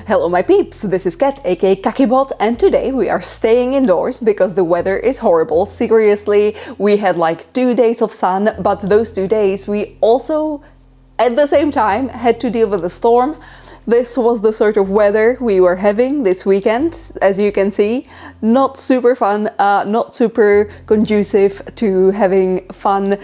Hello my peeps, this is Kat aka Kakibot, and today we are staying indoors because the weather is horrible. Seriously, we had like 2 days of sun, but those 2 days we also at the same time had to deal with a storm. This was the sort of weather we were having this weekend, as you can see. Not super fun, not super conducive to having fun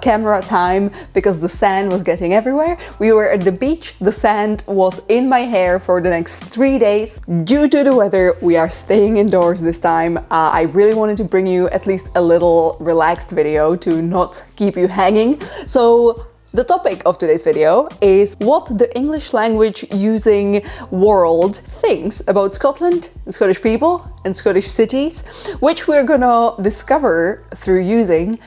camera time because the sand was getting everywhere. We were at the beach, the sand was in my hair for the next 3 days. Due to the weather, we are staying indoors this time. I really wanted to bring you at least a little relaxed video to not keep you hanging. So the topic of today's video is what the English language using world thinks about Scotland, Scottish people, and Scottish cities, which we're gonna discover through using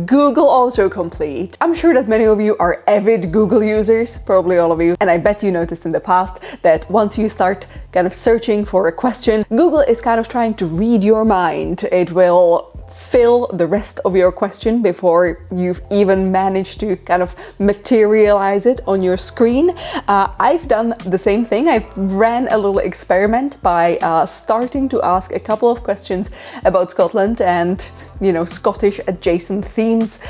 Google Autocomplete. I'm sure that many of you are avid Google users, probably all of you, and I bet you noticed in the past that once you start kind of searching for a question, Google is kind of trying to read your mind. It will fill the rest of your question before you've even managed to kind of materialize it on your screen. I've done the same thing. I've ran a little experiment by starting to ask a couple of questions about Scotland and, you know, Scottish adjacent themes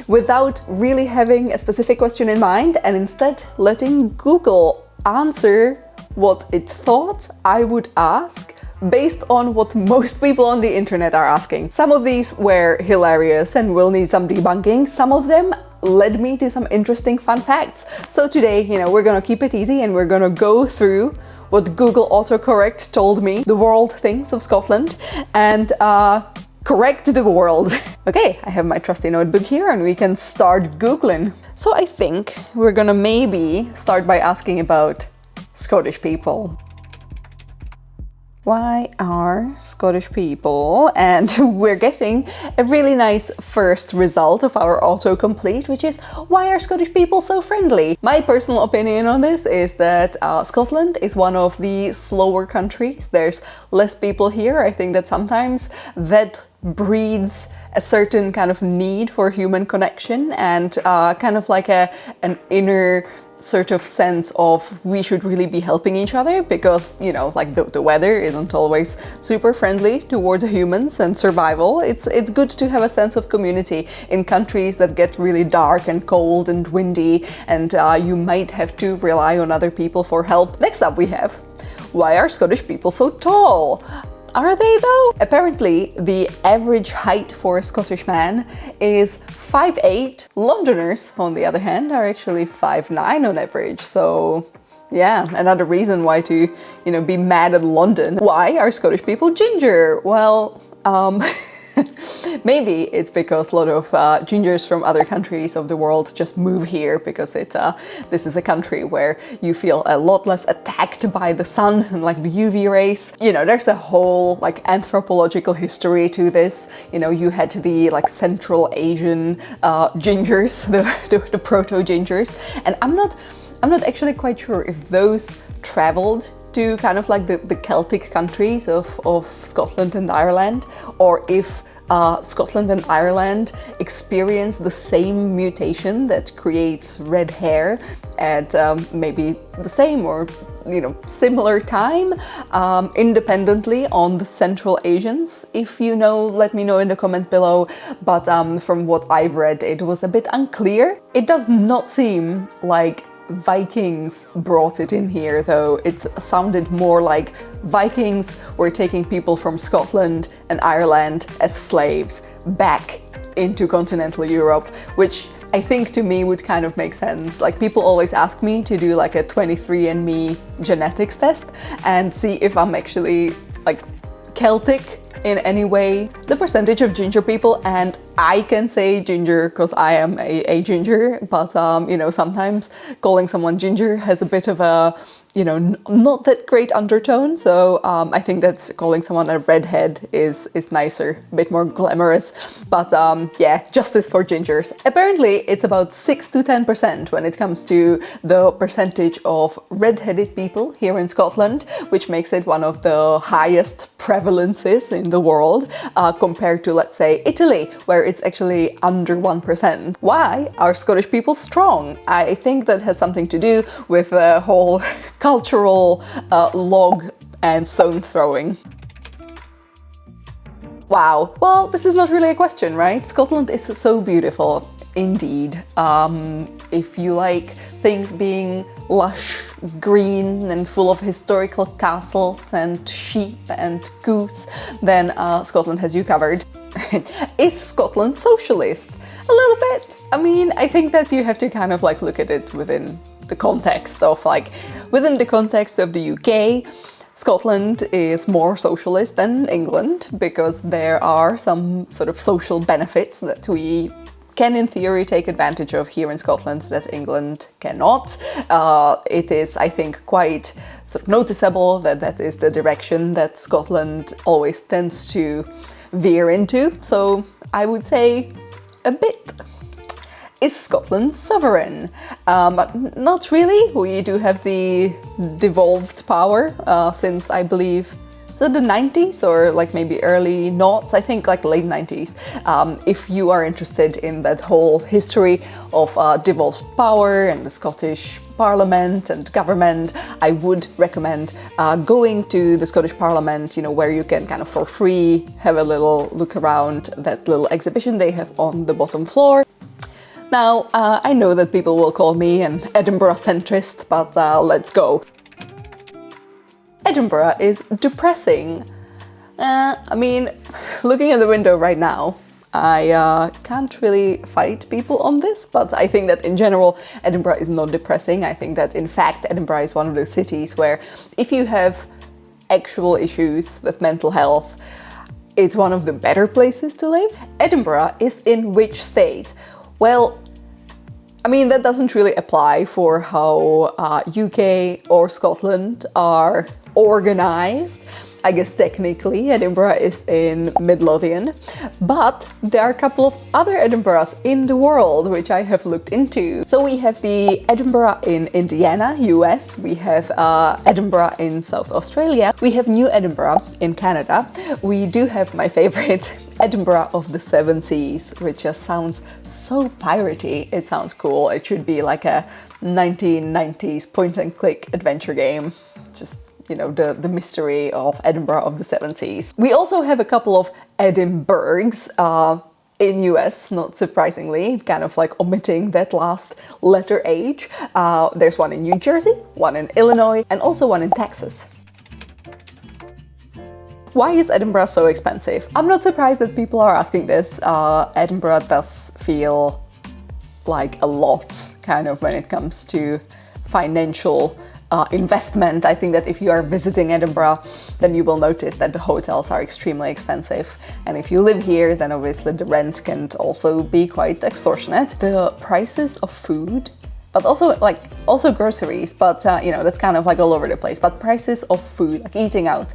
without really having a specific question in mind, and instead letting Google answer what it thought I would ask based on what most people on the internet are asking. Some of these were hilarious and will need some debunking. Some of them led me to some interesting fun facts. So today, you know, we're gonna keep it easy and we're gonna go through what Google autocorrect told me the world thinks of Scotland and correct the world. Okay, I have my trusty notebook here and we can start Googling. So I think we're gonna maybe start by asking about Scottish people. Why are Scottish people? And we're getting a really nice first result of our autocomplete, which is why are Scottish people so friendly? My personal opinion on this is that Scotland is one of the slower countries. There's less people here. I think that sometimes that breeds a certain kind of need for human connection and kind of like an inner sort of sense of we should really be helping each other because, you know, like the weather isn't always super friendly towards humans and survival. It's good to have a sense of community in countries that get really dark and cold and windy and you might have to rely on other people for help. Next up we have, why are Scottish people so tall? Are they though? Apparently, the average height for a Scottish man is 5'8". Londoners, on the other hand, are actually 5'9" on average. So yeah, another reason why to, you know, be mad at London. Why are Scottish people ginger? Well, maybe it's because a lot of gingers from other countries of the world just move here because this is a country where you feel a lot less attacked by the sun and like the UV rays. You know, there's a whole like anthropological history to this. You know, you had the like Central Asian gingers, the proto-gingers, and I'm not actually quite sure if those traveled to kind of like the Celtic countries of Scotland and Ireland, or if Scotland and Ireland experience the same mutation that creates red hair at maybe the same or, you know, similar time independently on the Central Asians. If you know, let me know in the comments below, but from what I've read it was a bit unclear. It does not seem like Vikings brought it in here though. It sounded more like Vikings were taking people from Scotland and Ireland as slaves back into continental Europe, which I think to me would kind of make sense. Like people always ask me to do like a 23andMe genetics test and see if I'm actually like Celtic in any way. The percentage of ginger people, and I can say ginger because I am a ginger, but you know, sometimes calling someone ginger has a bit of a, you know, not that great undertone. So I think that calling someone a redhead is nicer, a bit more glamorous. But yeah, justice for gingers. Apparently it's about 6 to 10% when it comes to the percentage of redheaded people here in Scotland, which makes it one of the highest prevalences in the world compared to, let's say, Italy, where it's actually under 1%. Why are Scottish people strong? I think that has something to do with the whole cultural log and stone throwing. Wow, well, this is not really a question, right? Scotland is so beautiful, indeed. If you like things being lush, green and full of historical castles and sheep and goose, then Scotland has you covered. Is Scotland socialist? A little bit. I mean, I think that you have to kind of like look at it within the context of within the context of the UK. Scotland is more socialist than England because there are some sort of social benefits that we can in theory take advantage of here in Scotland that England cannot. It is, I think, quite sort of noticeable that that is the direction that Scotland always tends to veer into. So I would say a bit. Is Scotland sovereign? But not really. We do have the devolved power since, I believe, is it the 90s or like maybe early noughts? I think like late 90s. If you are interested in that whole history of devolved power and the Scottish Parliament and government, I would recommend going to the Scottish Parliament, you know, where you can kind of for free have a little look around that little exhibition they have on the bottom floor. Now, I know that people will call me an Edinburgh centrist, but let's go. Edinburgh is depressing. I mean, looking at the window right now, I can't really fight people on this, but I think that in general, Edinburgh is not depressing. I think that in fact, Edinburgh is one of those cities where if you have actual issues with mental health, it's one of the better places to live. Edinburgh is in which state? Well, I mean, that doesn't really apply for how UK or Scotland are organized. I guess technically Edinburgh is in Midlothian, but there are a couple of other Edinburghs in the world which I have looked into. So we have the Edinburgh in Indiana, US, we have Edinburgh in South Australia, we have New Edinburgh in Canada, we do have my favorite Edinburgh of the Seven Seas, which just sounds so piratey. It sounds cool. It should be like a 1990s point-and-click adventure game. Just, you know, the mystery of Edinburgh of the Seven Seas. We also have a couple of Edinburghs in US, not surprisingly, kind of like omitting that last letter H. There's one in New Jersey, one in Illinois, and also one in Texas. Why is Edinburgh so expensive? I'm not surprised that people are asking this. Edinburgh does feel like a lot, kind of, when it comes to financial investment. I think that if you are visiting Edinburgh, then you will notice that the hotels are extremely expensive. And if you live here, then obviously the rent can also be quite extortionate. The prices of food, but also groceries, but you know, that's kind of like all over the place. But prices of food, like eating out,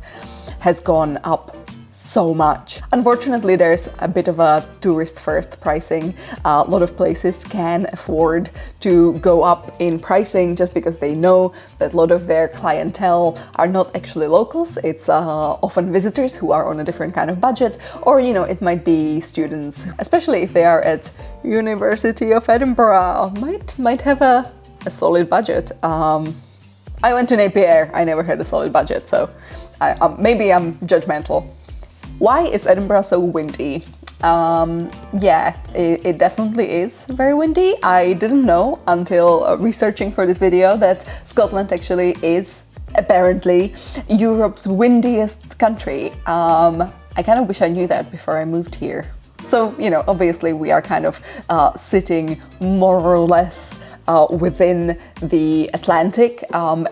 has gone up so much. Unfortunately, there's a bit of a tourist-first pricing. A lot of places can afford to go up in pricing just because they know that a lot of their clientele are not actually locals. It's often visitors who are on a different kind of budget, or, you know, it might be students, especially if they are at University of Edinburgh, might have a solid budget. I went to Napier, I never had a solid budget, so maybe I'm judgmental. Why is Edinburgh so windy? Yeah, it definitely is very windy. I didn't know until researching for this video that Scotland actually is apparently Europe's windiest country. I kind of wish I knew that before I moved here. So, you know, obviously we are kind of sitting more or less within the Atlantic.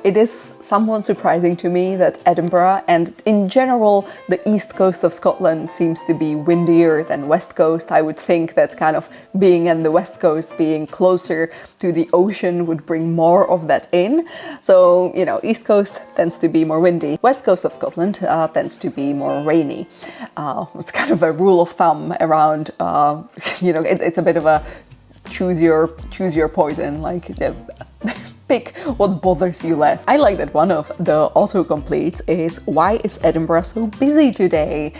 It is somewhat surprising to me that Edinburgh and in general the east coast of Scotland seems to be windier than west coast. I would think that kind of being in the west coast, being closer to the ocean would bring more of that in. So, you know, east coast tends to be more windy. West coast of Scotland tends to be more rainy. It's kind of a rule of thumb around, you know, it's a bit of a choose your poison, like pick what bothers you less. I like that one of the autocompletes is why is Edinburgh so busy today?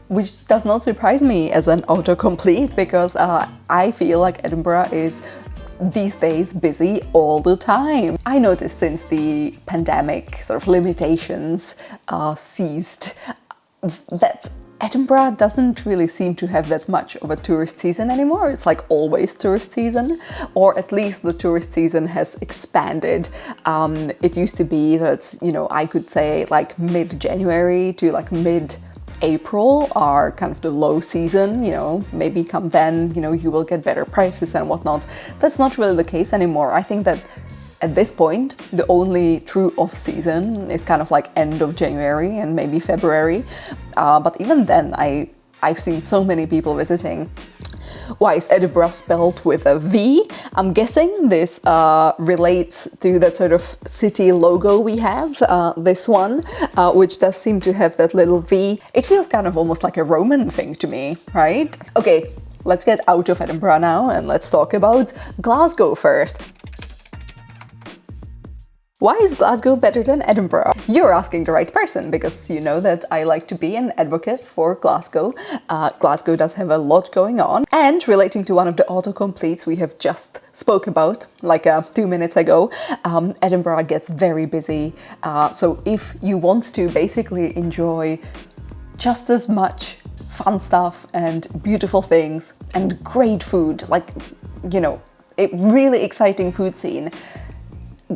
Which does not surprise me as an autocomplete because I feel like Edinburgh is these days busy all the time. I noticed since the pandemic sort of limitations ceased that Edinburgh doesn't really seem to have that much of a tourist season anymore. It's like always tourist season, or at least the tourist season has expanded. It used to be that, you know, I could say like mid-January to like mid-April are kind of the low season, you know, maybe come then, you know, you will get better prices and whatnot. That's not really the case anymore. I think that at this point, the only true off-season is kind of like end of January and maybe February. But even then, I've seen so many people visiting. Why is Edinburgh spelled with a V? I'm guessing this relates to that sort of city logo we have, this one, which does seem to have that little V. It feels kind of almost like a Roman thing to me, right? Okay, let's get out of Edinburgh now and let's talk about Glasgow first. Why is Glasgow better than Edinburgh? You're asking the right person, because you know that I like to be an advocate for Glasgow. Glasgow does have a lot going on. And relating to one of the autocompletes we have just spoke about, like 2 minutes ago, Edinburgh gets very busy. So if you want to basically enjoy just as much fun stuff and beautiful things and great food, like, you know, a really exciting food scene,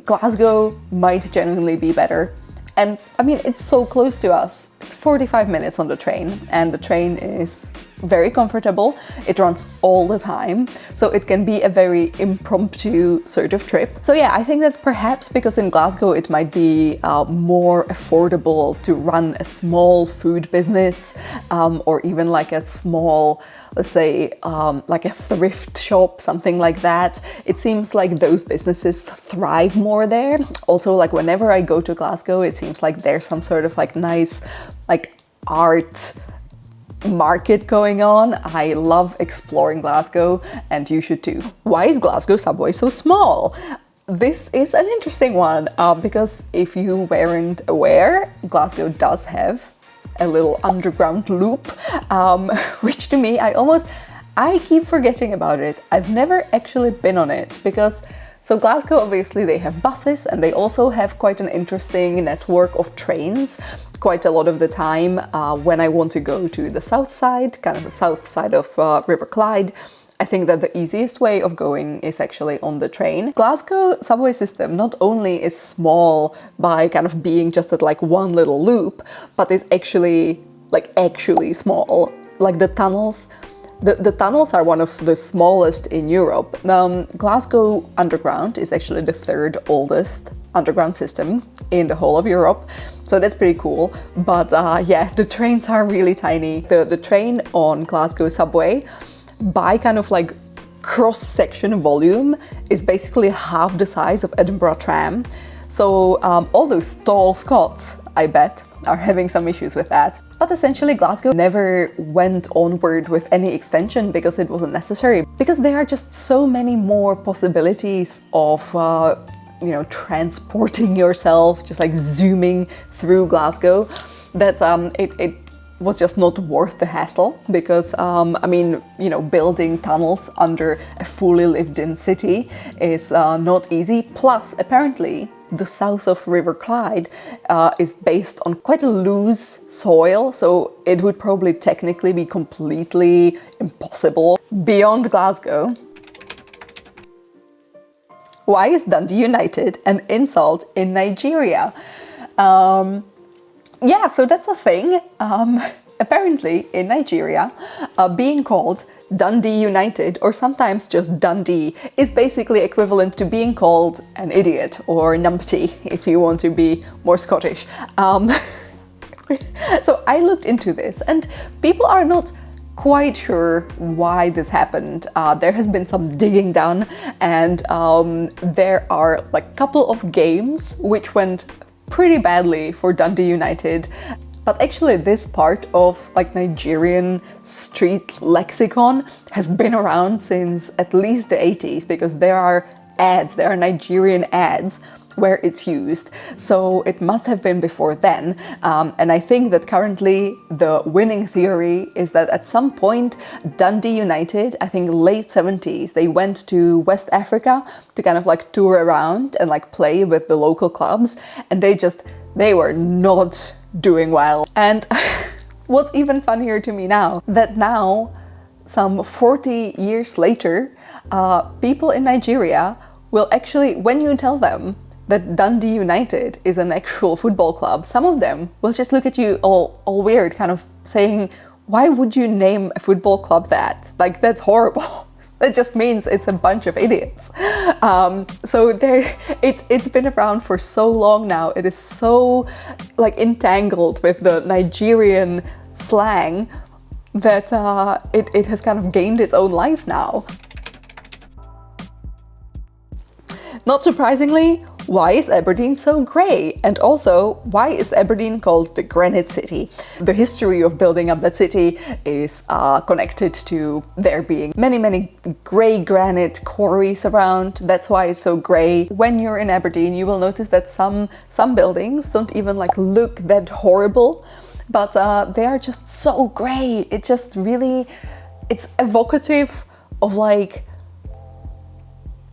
Glasgow might genuinely be better. And I mean, it's so close to us. It's 45 minutes on the train, and the train is very comfortable. It runs all the time, so it can be a very impromptu sort of trip. So yeah, I think that perhaps because in Glasgow it might be more affordable to run a small food business, or even like a small, let's say, like a thrift shop, something like that. It seems like those businesses thrive more there. Also, like whenever I go to Glasgow, it seems like there's some sort of like nice, like art market going on. I love exploring Glasgow, and you should too. Why is Glasgow subway so small? This is an interesting one, because if you weren't aware, Glasgow does have a little underground loop, which to me, I keep forgetting about it. I've never actually been on it because, so Glasgow, obviously they have buses and they also have quite an interesting network of trains quite a lot of the time. When I want to go to the south side, kind of the south side of River Clyde, I think that the easiest way of going is actually on the train. Glasgow subway system not only is small by kind of being just at like one little loop, but is actually small. Like the tunnels, the tunnels are one of the smallest in Europe. Glasgow Underground is actually the third oldest underground system in the whole of Europe, so that's pretty cool. But yeah, the trains are really tiny. The train on Glasgow subway, by kind of like cross-section volume, is basically half the size of Edinburgh tram. So all those tall Scots, I bet, are having some issues with that. But essentially Glasgow never went onward with any extension because it wasn't necessary, because there are just so many more possibilities of you know, transporting yourself, just like zooming through Glasgow, that it was just not worth the hassle, because I mean, you know, building tunnels under a fully lived-in city is not easy. Plus, apparently, the south of River Clyde is based on quite a loose soil, so it would probably technically be completely impossible beyond Glasgow. Why is Dundee United an insult in Nigeria? Yeah, so that's a thing. Apparently, in Nigeria, being called Dundee United, or sometimes just Dundee, is basically equivalent to being called an idiot or numpty, if you want to be more Scottish. So I looked into this, and people are not quite sure why this happened. There has been some digging done, and there are like a couple of games which went pretty badly for Dundee United. But actually this part of like Nigerian street lexicon has been around since at least the 80s, because there are ads, there are Nigerian ads where it's used. So it must have been before then. And I think that currently the winning theory is that at some point Dundee United, I think late 70s, they went to West Africa to kind of like tour around and like play with the local clubs. And they were not doing well. And what's even funnier to me now, that now, some 40 years later, people in Nigeria will actually, when you tell them that Dundee United is an actual football club, some of them will just look at you all weird, kind of saying, why would you name a football club that? Like, that's horrible. That just means it's a bunch of idiots. So it's been around for so long now. It is so like entangled with the Nigerian slang that it has kind of gained its own life now. Not surprisingly, why is Aberdeen so grey? And also, why is Aberdeen called the Granite City? The history of building up that city is connected to there being many grey granite quarries around. That's why it's so grey. When you're in Aberdeen, you will notice that some buildings don't even like look that horrible, but they are just so grey. It just really, it's evocative of like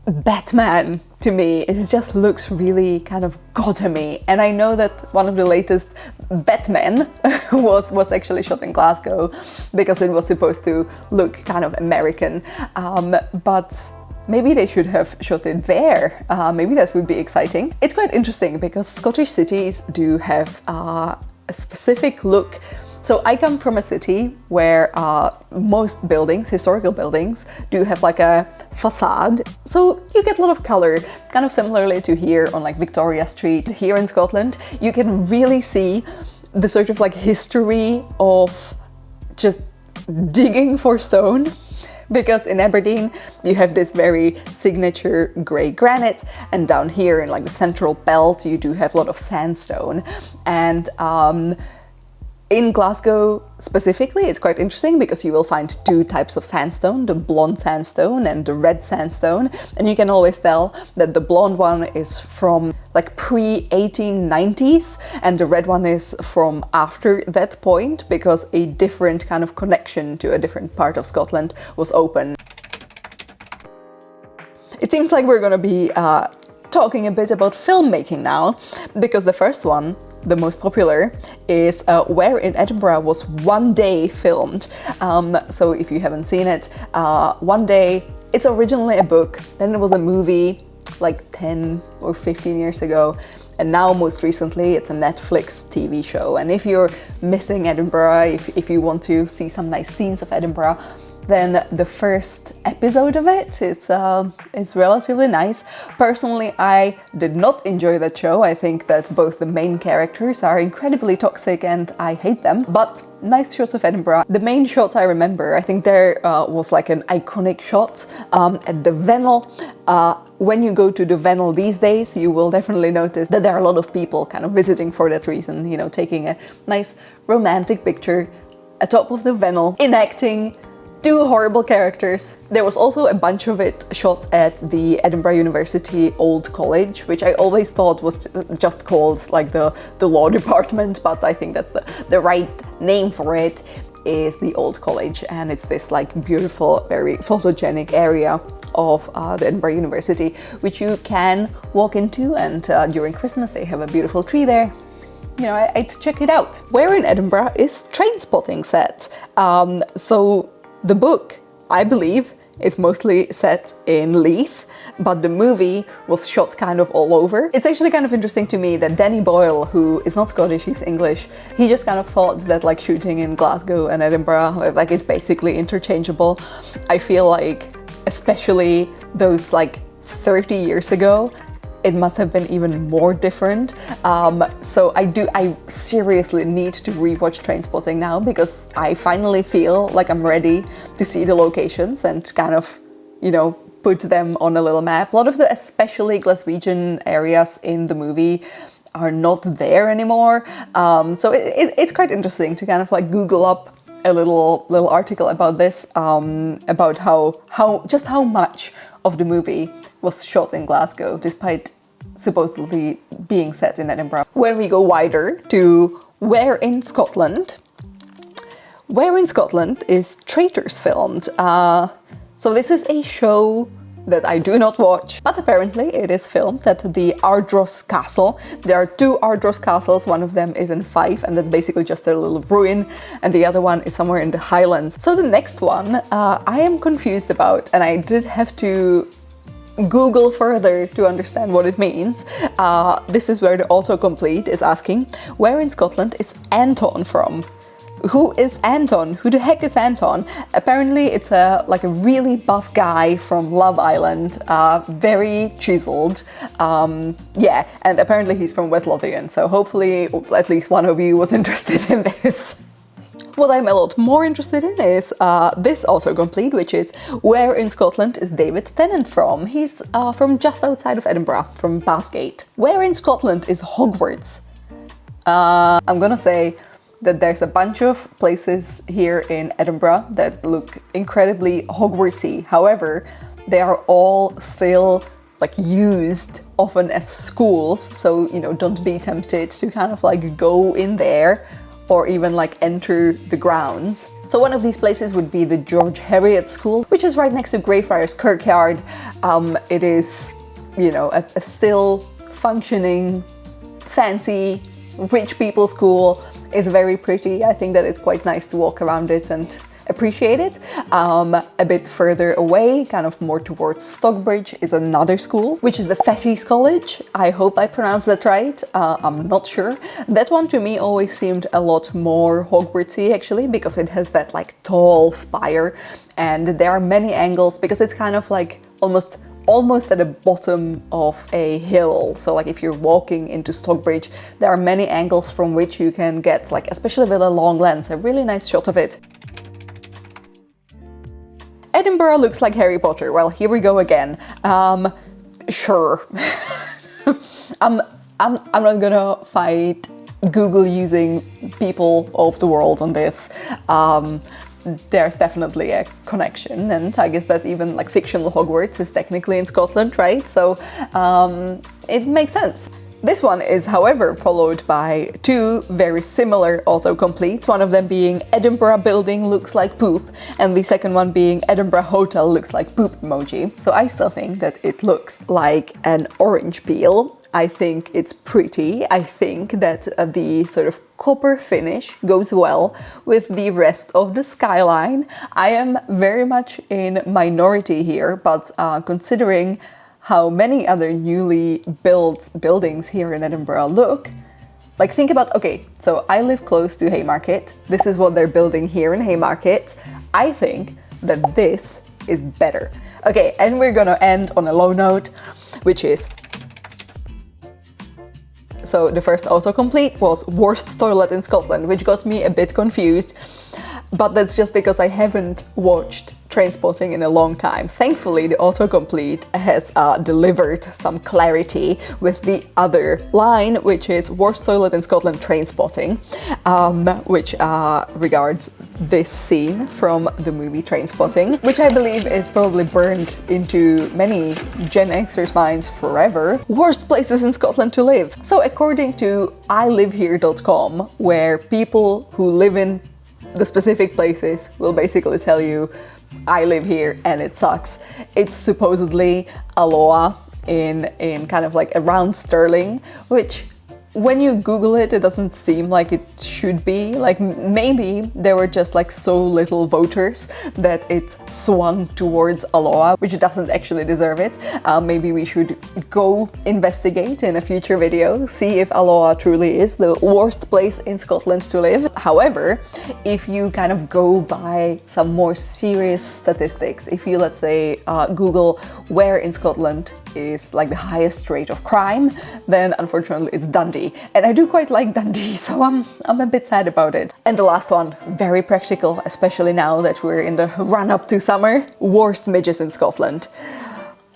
Batman to me. It just looks really kind of Gotham-y. And I know that one of the latest Batman was actually shot in Glasgow because it was supposed to look kind of American, but maybe they should have shot it there. Maybe that would be exciting. It's quite interesting because Scottish cities do have a specific look. So I come from a city where most buildings, historical buildings, do have like a facade. So you get a lot of color, kind of similarly to here on like Victoria Street. Here in Scotland, you can really see the sort of like history of just digging for stone. Because in Aberdeen, you have this very signature grey granite, and down here in like the central belt, you do have a lot of sandstone. And in Glasgow specifically, it's quite interesting because you will find two types of sandstone, the blonde sandstone and the red sandstone. And you can always tell that the blonde one is from like pre-1890s and the red one is from after that point because a different kind of connection to a different part of Scotland was open. It seems like we're gonna be talking a bit about filmmaking now, because the first one, the most popular, is Where in Edinburgh was one day filmed. So if you haven't seen it, One Day, it's originally a book, then it was a movie like 10 or 15 years ago, and now most recently it's a Netflix TV show. And if you're missing Edinburgh, if you want to see some nice scenes of Edinburgh, then the first episode of it, it's relatively nice. Personally, I did not enjoy that show. I think that both the main characters are incredibly toxic and I hate them, but nice shots of Edinburgh. The main shots I remember, I think there was like an iconic shot at the Vennel. When you go to the Vennel these days, you will definitely notice that there are a lot of people kind of visiting for that reason, you know, taking a nice romantic picture atop of the Vennel, enacting two horrible characters. There was also a bunch of it shot at the Edinburgh University Old College, which I always thought was just called like the law department, but I think that's the right name for it, is the Old College. And it's this like beautiful, very photogenic area of the Edinburgh University, which you can walk into, and during Christmas they have a beautiful tree there. You know, I'd check it out. Where in Edinburgh is Trainspotting set? So the book, I believe, is mostly set in Leith, but the movie was shot kind of all over. It's actually kind of interesting to me that Danny Boyle, who is not Scottish, he's English, he just kind of thought that like shooting in Glasgow and Edinburgh, like it's basically interchangeable. I feel like, especially those like 30 years ago, it must have been even more different. So I seriously need to rewatch Trainspotting now, because I finally feel like I'm ready to see the locations and kind of, you know, put them on a little map. A lot of the especially Glaswegian areas in the movie are not there anymore. So it's quite interesting to kind of like Google up a little article about this, about how much of the movie was shot in Glasgow, despite supposedly being set in Edinburgh. When we go wider to where in Scotland? Where in Scotland is Traitors filmed? So this is a show that I do not watch, but apparently it is filmed at the Ardross Castle. There are two Ardross castles, one of them is in Fife, and that's basically just a little ruin, and the other one is somewhere in the Highlands. So the next one, I am confused about, and I did have to Google further to understand what it means. This is where the autocomplete is asking, where in Scotland is Anton from? Who is Anton? Who the heck is Anton? Apparently it's like a really buff guy from Love Island, very chiseled. Yeah, and apparently he's from West Lothian, so hopefully at least one of you was interested in this. What I'm a lot more interested in is this autocomplete, which is where in Scotland is David Tennant from? He's from just outside of Edinburgh, from Bathgate. Where in Scotland is Hogwarts? I'm gonna say that there's a bunch of places here in Edinburgh that look incredibly Hogwartsy. However, they are all still like used often as schools, so you know, don't be tempted to kind of like go in there or even like enter the grounds. So one of these places would be the George Heriot School, which is right next to Greyfriars Kirkyard. It is, you know, a still functioning, fancy, rich people school. It's very pretty. I think that it's quite nice to walk around it and appreciate it. A bit further away, kind of more towards Stockbridge, is another school, which is the Fettes College. I hope I pronounced that right. I'm not sure. That one to me always seemed a lot more Hogwartsy actually, because it has that like tall spire and there are many angles, because it's kind of like almost at the bottom of a hill. So like if you're walking into Stockbridge, there are many angles from which you can get, like especially with a long lens, a really nice shot of it. Edinburgh looks like Harry Potter. Well, here we go again. Sure. I'm not gonna fight Google using people of the world on this. There's definitely a connection, and I guess that even like fictional Hogwarts is technically in Scotland, right? So it makes sense. This one is, however, followed by two very similar autocompletes, one of them being Edinburgh building looks like poop, and the second one being Edinburgh hotel looks like poop emoji. So I still think that it looks like an orange peel. I think it's pretty. I think that the sort of copper finish goes well with the rest of the skyline. I am very much in minority here, but considering how many other newly built buildings here in Edinburgh look, like think about, okay, so I live close to Haymarket. This is what they're building here in Haymarket. I think that this is better. Okay, and we're gonna end on a low note, which is, so the first autocomplete was worst toilet in Scotland, which got me a bit confused, but that's just because I haven't watched Trainspotting in a long time. Thankfully, the autocomplete has delivered some clarity with the other line, which is worst toilet in Scotland Trainspotting, which regards this scene from the movie Trainspotting, which I believe is probably burned into many Gen Xers' minds forever. Worst places in Scotland to live. So according to ilivehere.com, where people who live in the specific places will basically tell you, I live here and it sucks. It's supposedly Alloa in kind of like around Stirling, which when you Google it, it doesn't seem like it should be. Like maybe there were just like so little voters that it swung towards Alloa, which doesn't actually deserve it. Maybe we should go investigate in a future video, see if Alloa truly is the worst place in Scotland to live. However, if you kind of go by some more serious statistics, if you, let's say, Google where in Scotland is like the highest rate of crime, then unfortunately it's Dundee. And I do quite like Dundee, so I'm a bit sad about it. And the last one, very practical, especially now that we're in the run-up to summer, worst midges in Scotland.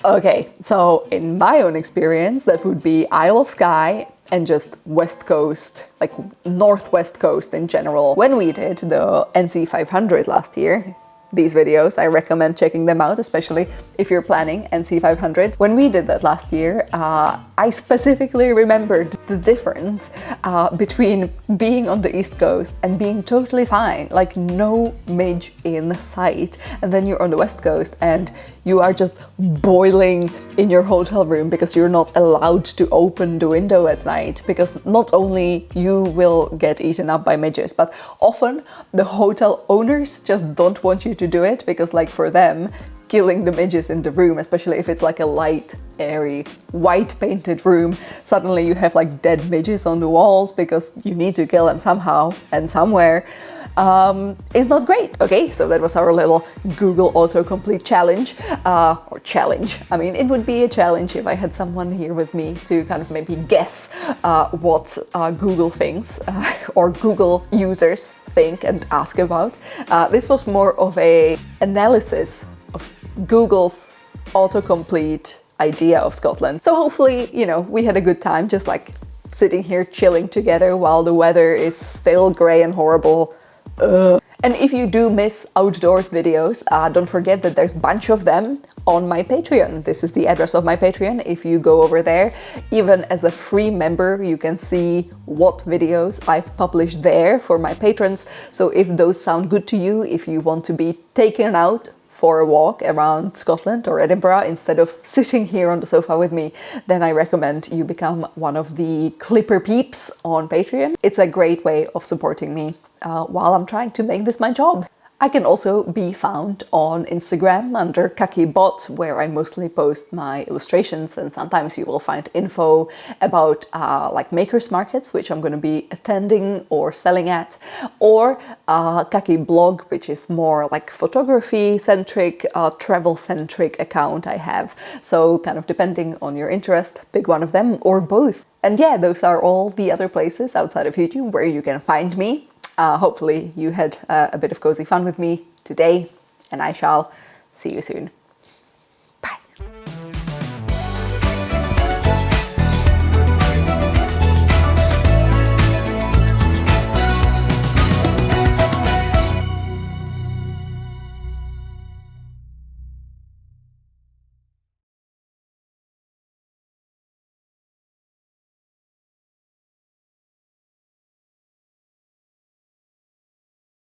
Okay, so in my own experience, that would be Isle of Skye and just West Coast, like Northwest Coast in general. When we did the NC 500 last year, these videos, I recommend checking them out, especially if you're planning NC 500. When we did that last year, I specifically remembered the difference between being on the East Coast and being totally fine, like no midge in sight, and then you're on the West Coast and you are just boiling in your hotel room because you're not allowed to open the window at night, because not only you will get eaten up by midges, but often the hotel owners just don't want you to do it, because like for them, killing the midges in the room, especially if it's like a light, airy, white painted room, suddenly you have like dead midges on the walls because you need to kill them somehow and somewhere, is not great. Okay, so that was our little Google autocomplete challenge, or challenge. I mean, it would be a challenge if I had someone here with me to kind of maybe guess what Google thinks or Google users think and ask about. This was more of a analysis of Google's autocomplete idea of Scotland. So hopefully, you know, we had a good time just like sitting here chilling together while the weather is still grey and horrible. And if you do miss outdoors videos, don't forget that there's a bunch of them on my Patreon. This is the address of my Patreon. If you go over there, even as a free member, you can see what videos I've published there for my patrons. So if those sound good to you, if you want to be taken out for a walk around Scotland or Edinburgh instead of sitting here on the sofa with me, then I recommend you become one of the Clipper peeps on Patreon. It's a great way of supporting me while I'm trying to make this my job. I can also be found on Instagram under kakibot, where I mostly post my illustrations, and sometimes you will find info about like makers markets, which I'm going to be attending or selling at, or Kaki blog, which is more like photography-centric, travel-centric account I have. So kind of depending on your interest, pick one of them or both. And yeah, those are all the other places outside of YouTube where you can find me. Hopefully you had a bit of cozy fun with me today, and I shall see you soon.